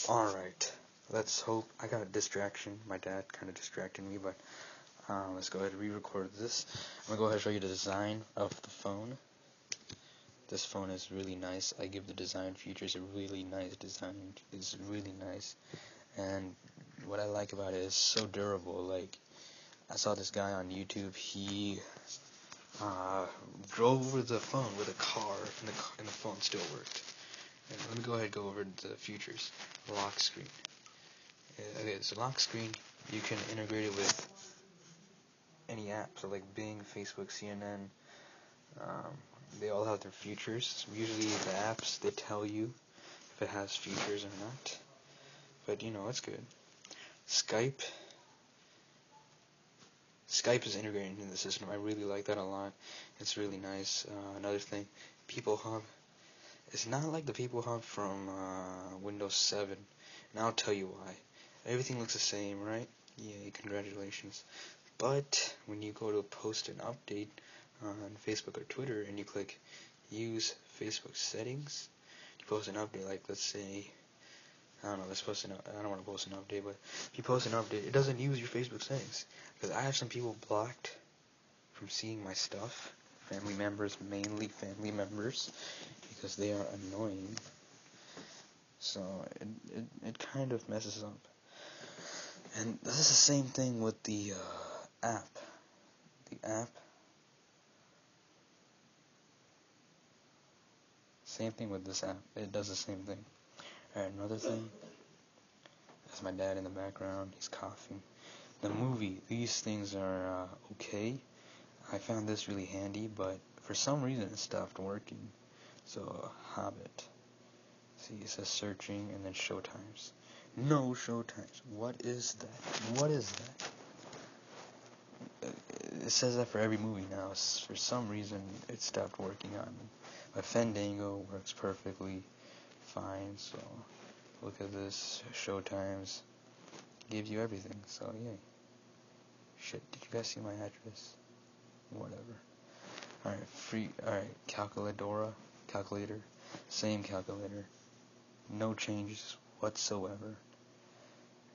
Alright, let's hope. I got a distraction. My dad kind of distracted me, but let's go ahead and re-record this. I'm going to go ahead and show you the design of the phone. This phone is really nice. I give the design features a really nice design. It's really nice. And what I like about it is so durable. Like, I saw this guy on YouTube. He drove over the phone with a car, and the phone still worked. And let me go ahead and go over the features. Lock screen. Okay, so lock screen, you can integrate it with any app. So like Bing, Facebook, CNN, they all have their features. Usually the apps, they tell you if it has features or not. But it's good. Skype is integrated into the system. I really like that a lot. It's really nice. Another thing, People Hub. It's not like the People Hub from Windows 7. And I'll tell you why. Everything looks the same, right? Yay, congratulations. But when you go to post an update on Facebook or Twitter and you click use Facebook settings, you post an update, like let's say, I don't know, I don't want to post an update, but if you post an update, it doesn't use your Facebook settings. Because I have some people blocked from seeing my stuff. Family members, mainly family members, because they are annoying. So it kind of messes up. And this is the same thing with the app. The app. Same thing with this app. It does the same thing. Alright, another thing. That's my dad in the background. He's coughing. The movie. These things are okay. I found this really handy, but for some reason it stopped working. So, Hobbit. See, it says searching and then show times. No show times. What is that? What is that? It says that for every movie now. For some reason, it stopped working on me. My Fandango works perfectly fine. So, look at this. Show times. Gives you everything. So, yay. Shit, did you guys see my address? Whatever. Alright, calculator, same calculator, no changes whatsoever,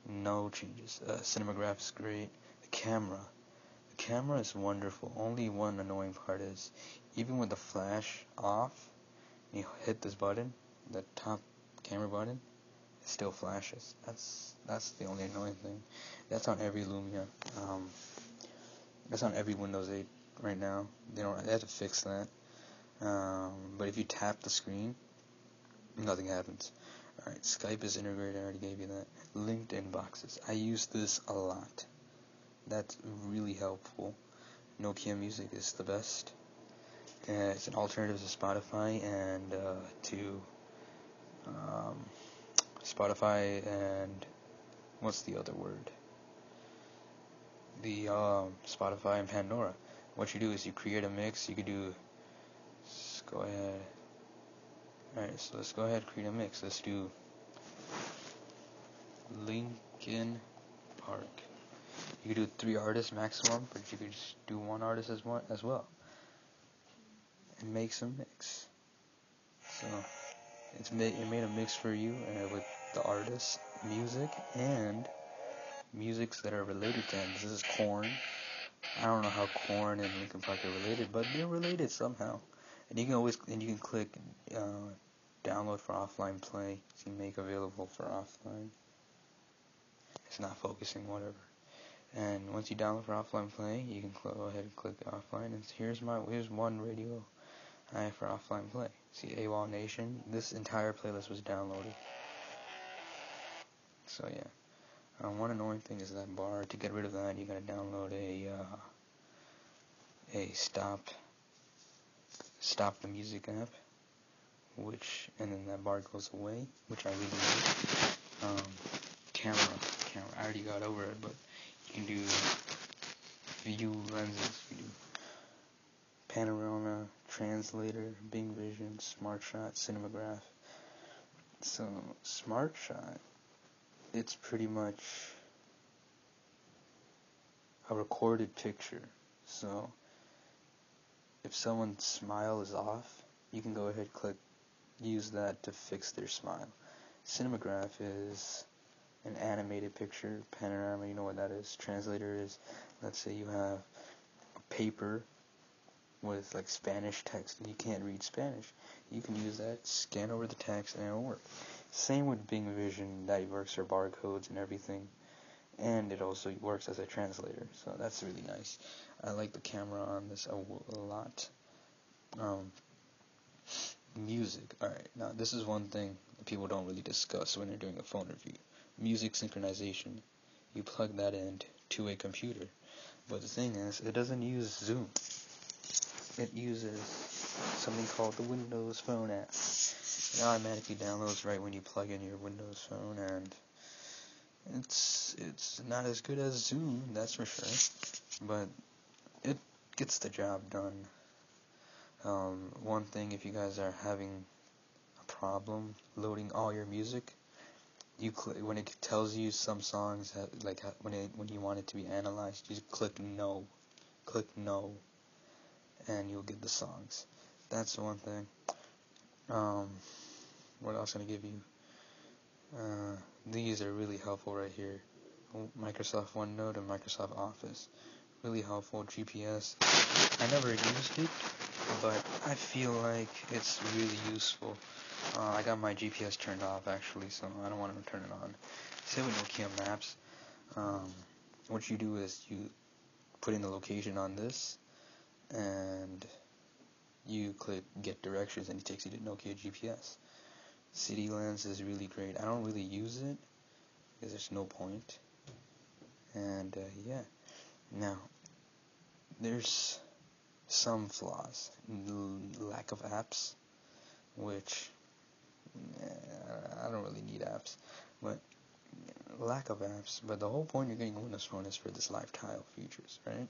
no changes. Cinematograph is great. The camera is wonderful. Only one annoying part is, even with the flash off, you hit this button, the top camera button, it still flashes. That's the only annoying thing. That's on every Lumia. That's on every Windows 8 right now. They have to fix that. But if you tap the screen, nothing happens. Alright, Skype is integrated. I already gave you that. Linked inboxes. I use this a lot. That's really helpful. Nokia Music is the best. It's an alternative to Spotify and Spotify and what's the other word? The Spotify and Pandora. What you do is you create a mix. You could do. Let's go ahead. Alright, so let's go ahead and create a mix. Let's do Linkin Park. You could do 3 artists maximum, but you could just do 1 artist as well. And make some mix. So it made a mix for you with the artist, music, and musics that are related to them. This is Korn. I don't know how Korn and Linkin Park are related, but they're related somehow. And you can click download for offline play. So you make available for offline. It's not focusing, whatever. And once you download for offline play, you can go ahead and click offline. And here's one radio I have for offline play. See, AWOL Nation. This entire playlist was downloaded. So yeah. One annoying thing is that bar. To get rid of that, you gotta download a stop the music app, and then that bar goes away, which I really like. Camera. I already got over it, but you can do view lenses. You do panorama, translator, Bing Vision, Smart Shot, Cinematograph. So Smart Shot, it's pretty much a recorded picture. So if someone's smile is off, you can go ahead and use that to fix their smile. Cinematograph is an animated picture. Panorama, you know what that is. Translator is, let's say you have a paper with like Spanish text and you can't read Spanish. You can use that, scan over the text, and it'll work. Same with Bing Vision, that works for barcodes and everything. And it also works as a translator, so that's really nice. I like the camera on this a lot. Music. Alright, now this is one thing that people don't really discuss when they're doing a phone review. Music synchronization. You plug that into a computer. But the thing is, it doesn't use Xoom. It uses something called the Windows Phone app. It automatically downloads right when you plug in your Windows Phone, and it's not as good as Xoom, that's for sure, but it gets the job done. One thing, if you guys are having a problem loading all your music, when it tells you some songs when you want it to be analyzed, you just click no, and you'll get the songs. That's one thing. What else can I give you? These are really helpful right here. Microsoft OneNote and Microsoft Office. Really helpful. GPS. I never used it, but I feel like it's really useful. I got my GPS turned off actually, so I don't want to turn it on. Same with Nokia Maps. What you do is you put in the location on this, and you click get directions, and it takes you to Nokia GPS. City Lens is really great. I don't really use it because there's no point. And yeah. Now, there's some flaws. Lack of apps, which I don't really need apps, but lack of apps. But the whole point you're getting a Windows Phone is for this live tile features, right?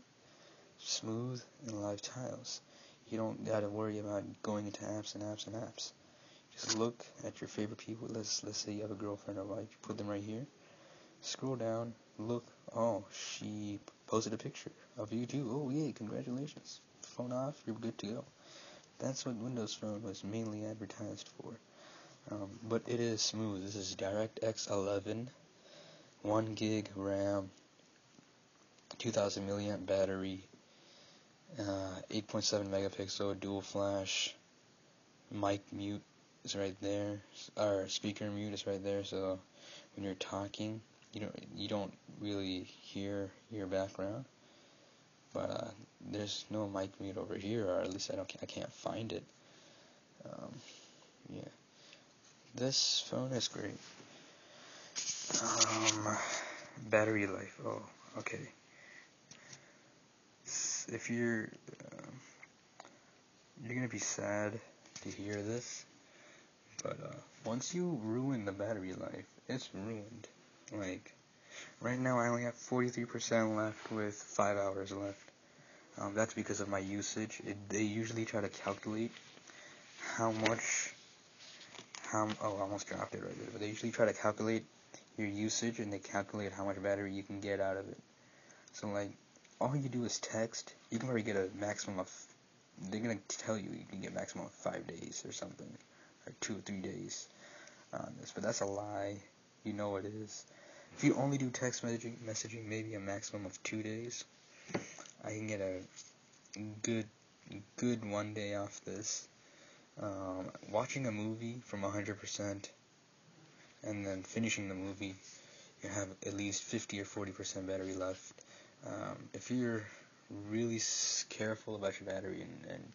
Smooth and live tiles. You don't gotta worry about going into apps and apps and apps. Just look at your favorite people. Let's say you have a girlfriend or wife. You put them right here. Scroll down. Look. Oh, she posted a picture of you too. Oh, yay! Congratulations. Phone off. You're good to go. That's what Windows Phone was mainly advertised for. But it is smooth. This is DirectX 11, 1 gig RAM, 2000 milliamp battery, 8.7 megapixel dual flash, mic mute is right there, or speaker mute is right there, so when you're talking, you don't really hear your background. But there's no mic mute over here, or at least I can't find it. Yeah, this phone is great. Battery life. Oh, okay. If you're gonna be sad to hear this, but once you ruin the battery life, it's ruined. Like, right now I only have 43% left with 5 hours left. That's because of my usage. They usually try to calculate oh, I almost dropped it right there. But they usually try to calculate your usage, and they calculate how much battery you can get out of it. So, like, all you do is text. You can probably get a maximum of, they're going to tell you can get maximum of 5 days or something, or 2 or 3 days on this. But that's a lie. You know it is. If you only do text messaging, maybe a maximum of 2 days. I can get a good 1 day off this. Watching a movie from 100% and then finishing the movie, you have at least 50 or 40% battery left. If you're really careful about your battery and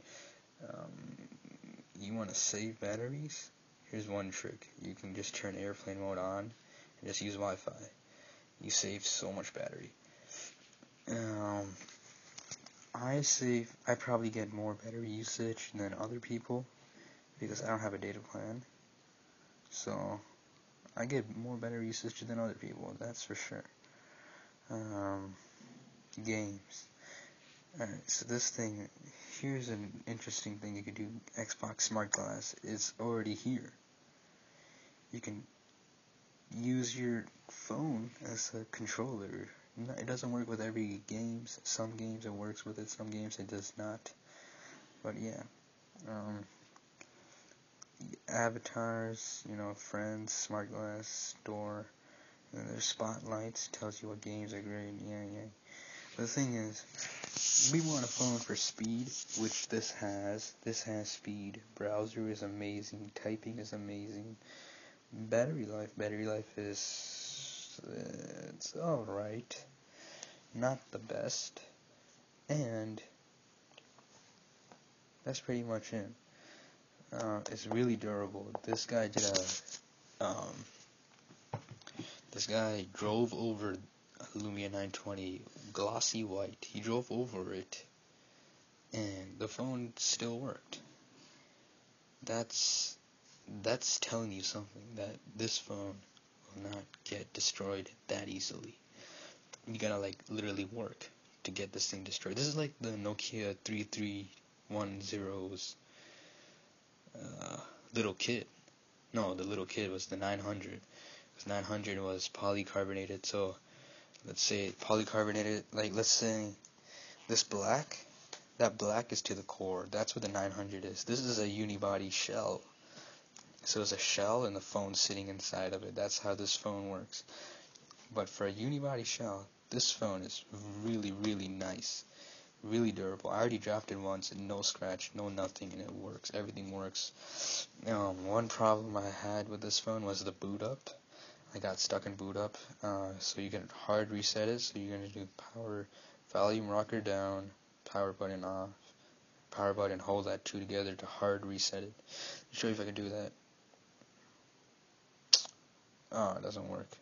you want to save batteries, here's one trick. You can just turn airplane mode on and just use Wi-Fi. You save so much battery. I probably get more battery usage than other people because I don't have a data plan. So I get more battery usage than other people, that's for sure. Games. Alright, so this thing, here's an interesting thing you could do. Xbox Smart Glass is already here. You can use your phone as a controller. It doesn't work with every games. Some games it works with it, some games it does not. But yeah, avatars, friends, smart glass, door, and then there's spotlights, tells you what games are great, yeah. But the thing is, we want a phone for speed, which this has. This has speed. Browser is amazing. Typing is amazing. Battery life is, it's alright. Not the best. And that's pretty much it. It's really durable. This guy drove over a Lumia 920 glossy white. He drove over it, and the phone still worked. That's telling you something, that this phone will not get destroyed that easily. You gotta literally work to get this thing destroyed. This is like the Nokia 3310's little kid. No, the little kid was the 900. Because 900 was polycarbonated. So let's say polycarbonated. Let's say this black. That black is to the core. That's what the 900 is. This is a unibody shell. So it's a shell and the phone sitting inside of it. That's how this phone works. But for a unibody shell, this phone is really, really nice. Really durable. I already dropped it once and no scratch, no nothing, and it works. Everything works. One problem I had with this phone was the boot up. I got stuck in boot up. So you can hard reset it. So you're going to do power, volume rocker down, power button off, power button, hold that two together to hard reset it. I'll show you if I can do that. Oh, it doesn't work.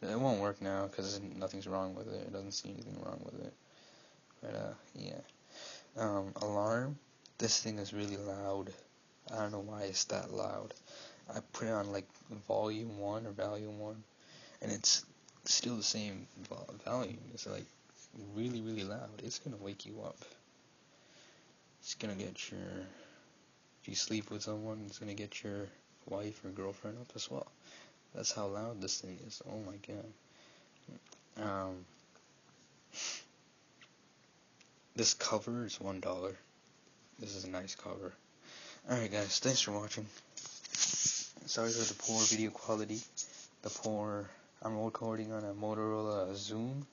It won't work now because nothing's wrong with it. It doesn't see anything wrong with it. But, yeah. Alarm. This thing is really loud. I don't know why it's that loud. I put it on volume 1 or volume 1, and it's still the same volume. It's really, really loud. It's gonna wake you up. It's gonna get if you sleep with someone, it's gonna get your wife or girlfriend up as well. That's how loud this thing is. Oh my god. This cover is $1. This is a nice cover. Alright guys, thanks for watching. Sorry for the poor video quality. I'm recording on a Motorola Xoom.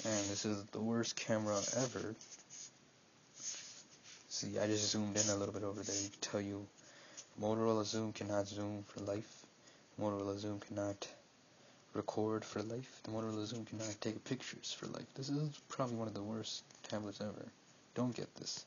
And this is the worst camera ever. See, I just zoomed in a little bit over there. You can tell you, Motorola Xoom cannot zoom for life. Motorola Xoom cannot record for life. The Motorola Xoom cannot take pictures for life. This is probably one of the worst tablets ever. Don't get this.